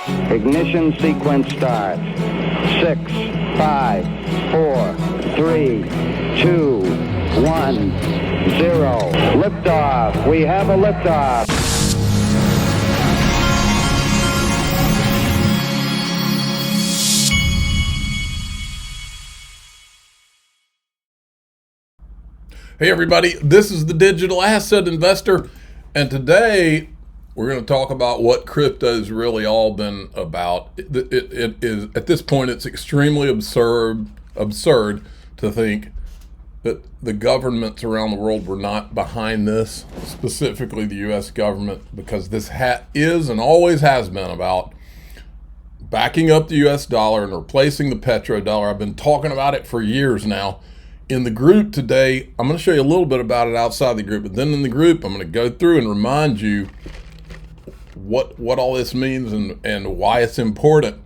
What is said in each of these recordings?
Ignition sequence start. 6, 5, 4, 3, 2, 1, 0. Liftoff. We have a liftoff. Hey everybody, this is the Digital Asset Investor, and today we're going to talk about what crypto's really all been about. It is, at this point, it's extremely absurd to think that the governments around the world were not behind this, specifically the U.S. government, because this is and always has been about backing up the U.S. dollar and replacing the PetroDollar. I've been talking about it for years now. In the group today, I'm going to show you a little bit about it outside the group, but then in the group, I'm going to go through and remind you what all this means and why it's important.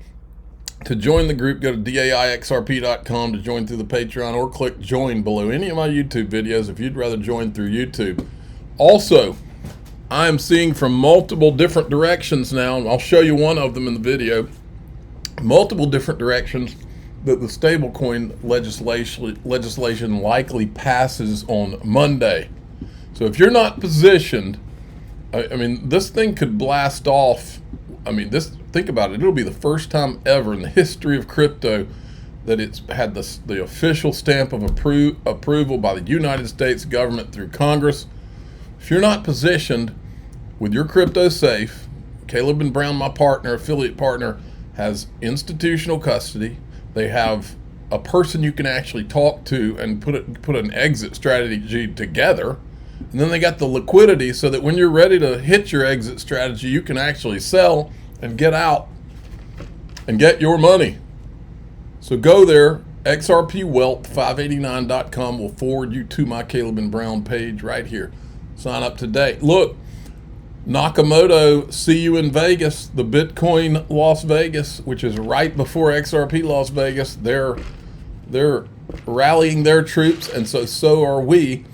To join the group, go to daixrp.com to join through the Patreon, or click join below any of my YouTube videos if you'd rather join through YouTube. Also, I'm seeing from multiple different directions now, and I'll show you one of them in the video, multiple different directions that the stablecoin legislation likely passes on Monday. So if you're not positioned, I mean, this thing could blast off. I mean, think about it. It'll be the first time ever in the history of crypto that it's had the official stamp of approval by the United States government through Congress. If you're not positioned with your crypto safe, Caleb and Brown, my partner, affiliate partner, has institutional custody. They have a person you can actually talk to and put an exit strategy together. And then they got the liquidity so that when you're ready to hit your exit strategy, you can actually sell and get out and get your money. So go there, xrpwealth589.com will forward you to my Caleb and Brown page right here. Sign up today. Look, Nakamoto, see you in Vegas, the Bitcoin Las Vegas, which is right before XRP Las Vegas. They're rallying their troops, and so are we.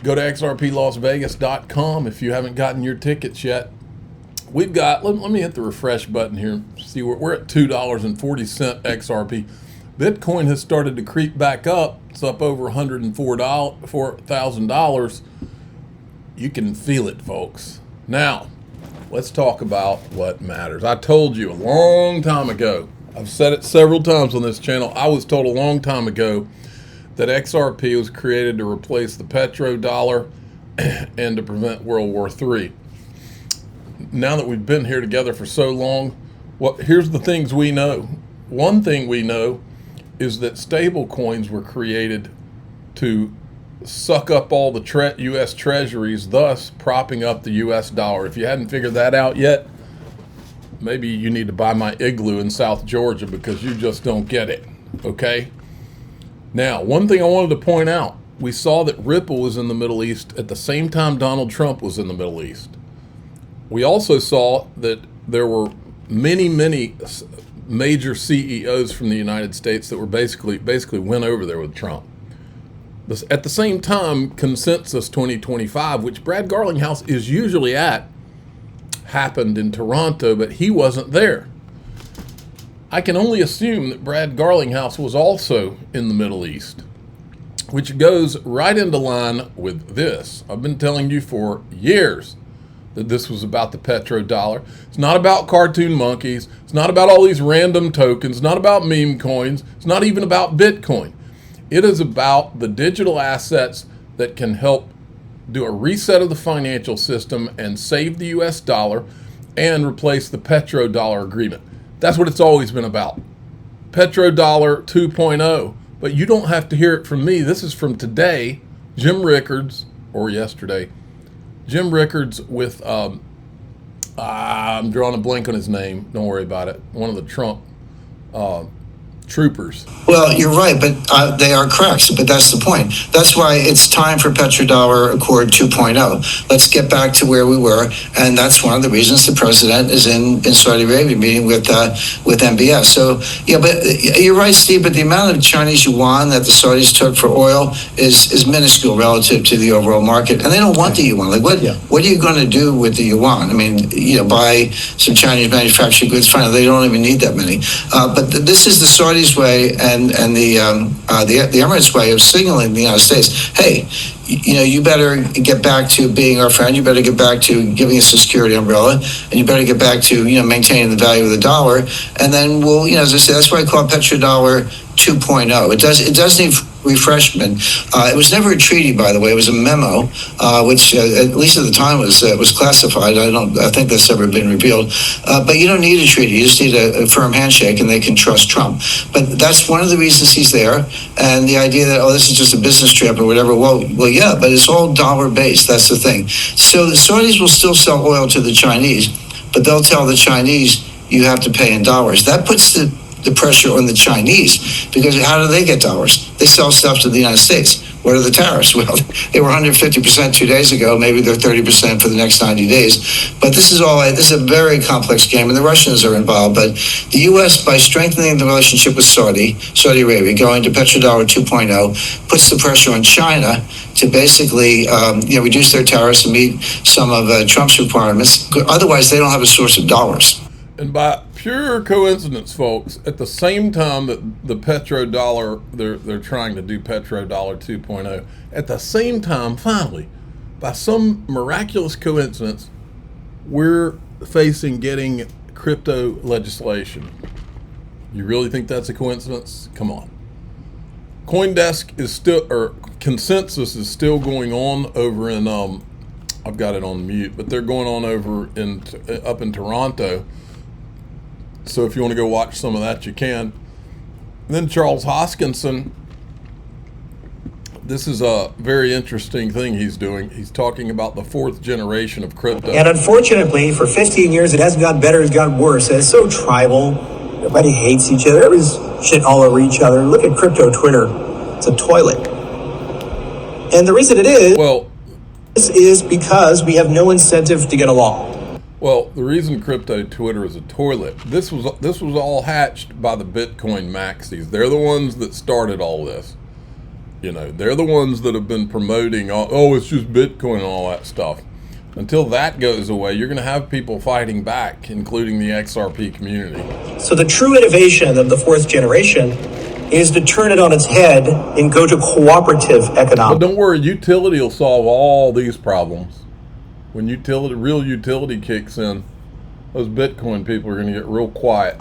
Go to xrplasvegas.com if you haven't gotten your tickets yet. We've got, let me hit the refresh button here. See, we're at $2.40 XRP. Bitcoin has started to creep back up. It's up over $104,000. You can feel it, folks. Now, let's talk about what matters. I told you a long time ago, I've said it several times on this channel, I was told a long time ago that XRP was created to replace the petrodollar and to prevent World War III. Now that we've been here together for so long, here's the things we know. One thing we know is that stable coins were created to suck up all the U.S. treasuries, thus propping up the U.S. dollar. If you hadn't figured that out yet, maybe you need to buy my igloo in South Georgia because you just don't get it, okay? Now, one thing I wanted to point out, we saw that Ripple was in the Middle East at the same time Donald Trump was in the Middle East. We also saw that there were many major CEOs from the United States that were basically went over there with Trump. At the same time, Consensus 2025, which Brad Garlinghouse is usually at, happened in Toronto, but he wasn't there. I can only assume that Brad Garlinghouse was also in the Middle East, which goes right into line with this. I've been telling you for years that this was about the petrodollar. It's not about cartoon monkeys. It's not about all these random tokens. It's not about meme coins. It's not even about Bitcoin. It is about the digital assets that can help do a reset of the financial system and save the U.S. dollar and replace the petrodollar agreement. That's what it's always been about. Petrodollar 2.0. But you don't have to hear it from me. This is from today, Jim Rickards, or yesterday. Jim Rickards with, I'm drawing a blank on his name. Don't worry about it. One of the Trump troopers. Well, you're right, but they are correct. But that's the point. That's why it's time for PetroDollar Accord 2.0. Let's get back to where we were, and that's one of the reasons the president is in Saudi Arabia meeting with MBS. So yeah, but you're right, Steve. But the amount of Chinese yuan that the Saudis took for oil is minuscule relative to the overall market, and they don't want the yuan. Like what are you going to do with the yuan? I mean, buy some Chinese manufactured goods. Fine, they don't even need that many. But this is the Saudis' way and the Emirates way of signaling the United States, hey, you better get back to being our friend. You better get back to giving us a security umbrella, and you better get back to maintaining the value of the dollar. And then we'll, as I say, that's why I call it PetroDollar 2.0. It does need refreshment. It was never a treaty, by the way. It was a memo, which at least at the time was classified. I think that's ever been revealed. But you don't need a treaty. You just need a firm handshake, and they can trust Trump. But that's one of the reasons he's there. And the idea that this is just a business trip or whatever. Well, yeah, but it's all dollar based. That's the thing. So the Saudis will still sell oil to the Chinese, but they'll tell the Chinese you have to pay in dollars. That puts the pressure on the Chinese, because how do they get dollars? They sell stuff to the United States. What are the tariffs? Well, they were 150% 2 days ago. Maybe they're 30% for the next 90 days. But this is a very complex game, and the Russians are involved. But the U.S., by strengthening the relationship with Saudi Arabia, going to PetroDollar 2.0, puts the pressure on China to basically reduce their tariffs and meet some of Trump's requirements. Otherwise, they don't have a source of dollars. And by pure coincidence, folks, at the same time that the PetroDollar, they're trying to do PetroDollar 2.0, at the same time, finally, by some miraculous coincidence, we're facing getting crypto legislation. You really think that's a coincidence? Come on. CoinDesk is still, or consensus is still going on over in, I've got it on mute, but they're going on over up in Toronto. So if you want to go watch some of that, you can. And then Charles Hoskinson, this is a very interesting thing he's doing. He's talking about the fourth generation of crypto. And unfortunately, for 15 years, it hasn't gotten better, it's gotten worse. And it's so tribal. Everybody hates each other. Everybody's shit all over each other. Look at crypto Twitter. It's a toilet. And the reason it is, this is because we have no incentive to get along. Well, the reason crypto Twitter is a toilet, this was all hatched by the Bitcoin maxis. They're the ones that started all this. They're the ones that have been promoting, it's just Bitcoin and all that stuff. Until that goes away, you're going to have people fighting back, including the XRP community. So the true innovation of the fourth generation is to turn it on its head and go to cooperative economics. But don't worry, utility will solve all these problems. When real utility kicks in, those Bitcoin people are going to get real quiet.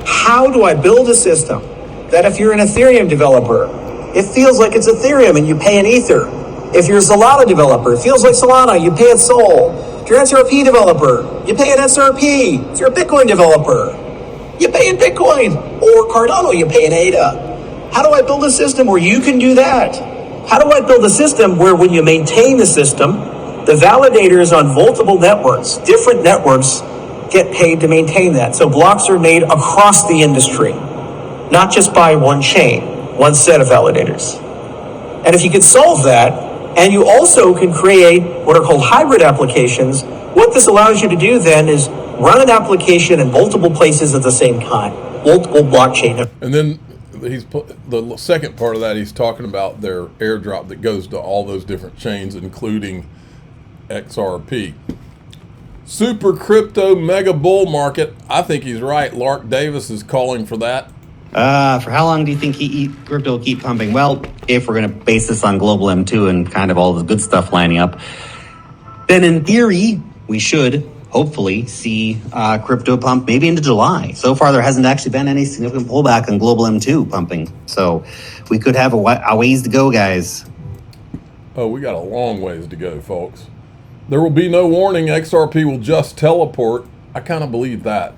How do I build a system that if you're an Ethereum developer, it feels like it's Ethereum and you pay in Ether? If you're a Solana developer, it feels like Solana, you pay in Sol. If you're an XRP developer, you pay in XRP. If you're a Bitcoin developer, you pay in Bitcoin. Or Cardano, you pay in ADA. How do I build a system where you can do that? How do I build a system where when you maintain the system, the validators on multiple networks, different networks, get paid to maintain that? So blocks are made across the industry, not just by one chain, one set of validators. And if you can solve that, and you also can create what are called hybrid applications, what this allows you to do then is run an application in multiple places at the same time, multiple blockchain. And then the second part of that, he's talking about their airdrop that goes to all those different chains, including XRP. Super crypto mega bull market. I think he's right. Lark Davis is calling for that. For how long do you think crypto will keep pumping? Well, if we're going to base this on global M2 and kind of all the good stuff lining up, then in theory, we should hopefully see crypto pump maybe into July. So far, there hasn't actually been any significant pullback on global M2 pumping. So we could have a ways to go, guys. Oh, we got a long ways to go, folks. There will be no warning. XRP will just teleport. I kind of believe that.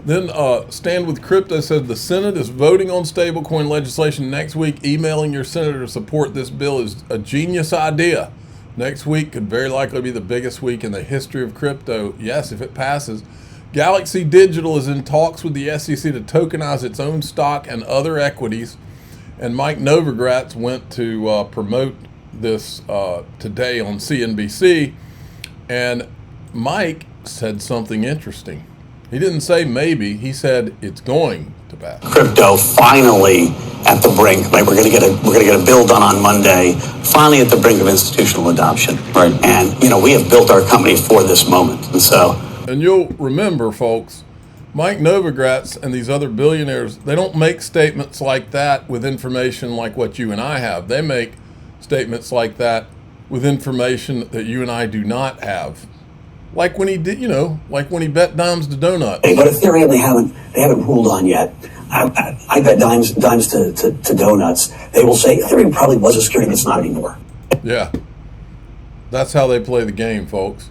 Then Stand With Crypto said the Senate is voting on stablecoin legislation next week. Emailing your senator to support this bill is a genius idea. Next week could very likely be the biggest week in the history of crypto. Yes, if it passes. Galaxy Digital is in talks with the SEC to tokenize its own stock and other equities. And Mike Novogratz went to promote this today on CNBC. And Mike said something interesting. He didn't say maybe, he said it's going to pass. Crypto finally at the brink. Like we're gonna get a bill done on Monday. Finally at the brink of institutional adoption. Right. And we have built our company for this moment. And so. And you'll remember, folks, Mike Novogratz and these other billionaires, they don't make statements like that with information like what you and I have. They make statements like that with information that you and I do not have. Like when he did, like when he bet dimes to donuts. Hey, but Ethereum, they haven't ruled on yet. I bet dimes to donuts. They will say Ethereum probably was a security, but it's not anymore. Yeah, that's how they play the game, folks.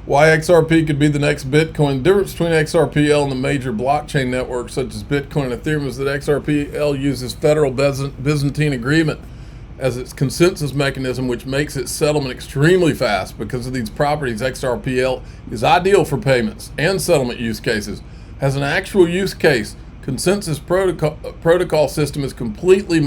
Why XRP could be the next Bitcoin. The difference between XRPL and the major blockchain networks such as Bitcoin and Ethereum is that XRPL uses federal Byzantine agreement as its consensus mechanism, which makes its settlement extremely fast. Because of these properties, XRPL is ideal for payments and settlement use cases. Has an actual use case. Consensus protocol system is comparatively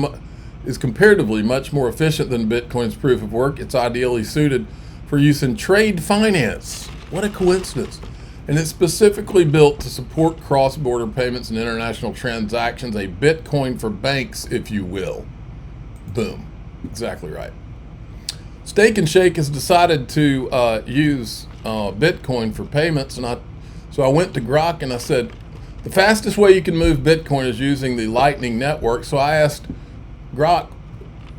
much more efficient than Bitcoin's proof of work. It's ideally suited for use in trade finance. What a coincidence. And it's specifically built to support cross-border payments and international transactions, a Bitcoin for banks, if you will. Boom. Exactly right. Steak and Shake has decided to use Bitcoin for payments, and so I went to Grok and I said, the fastest way you can move Bitcoin is using the Lightning Network. So I asked Grok,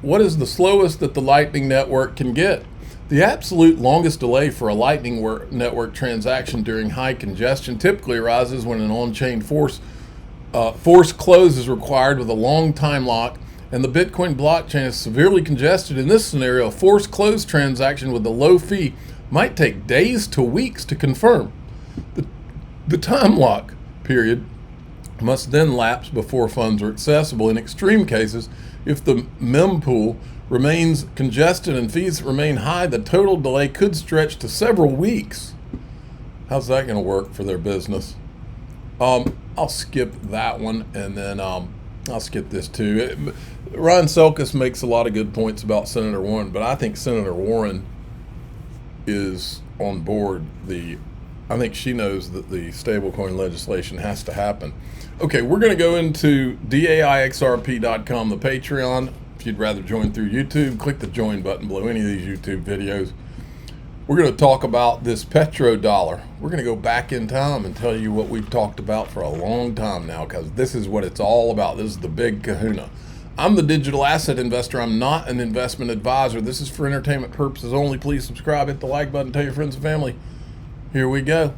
what is the slowest that the Lightning Network can get? The absolute longest delay for a Lightning Network transaction during high congestion typically arises when an on-chain force close is required with a long time lock, and the Bitcoin blockchain is severely congested. In this scenario, a force close transaction with a low fee might take days to weeks to confirm. The time lock period must then lapse before funds are accessible. In extreme cases, if the mempool remains congested and fees remain high, the total delay could stretch to several weeks. How's that going to work for their business? I'll skip that one, and then I'll skip this too. Ryan Selkis makes a lot of good points about Senator Warren, but I think Senator Warren is on board. I think she knows that the stablecoin legislation has to happen. Okay, we're going to go into DAIXRP.com, the Patreon. If you'd rather join through YouTube, click the join button below any of these YouTube videos. We're going to talk about this PetroDollar. We're going to go back in time and tell you what we've talked about for a long time now, because this is what it's all about. This is the big kahuna. I'm the digital asset investor. I'm not an investment advisor. This is for entertainment purposes only. Please subscribe, hit the like button, tell your friends and family. Here we go.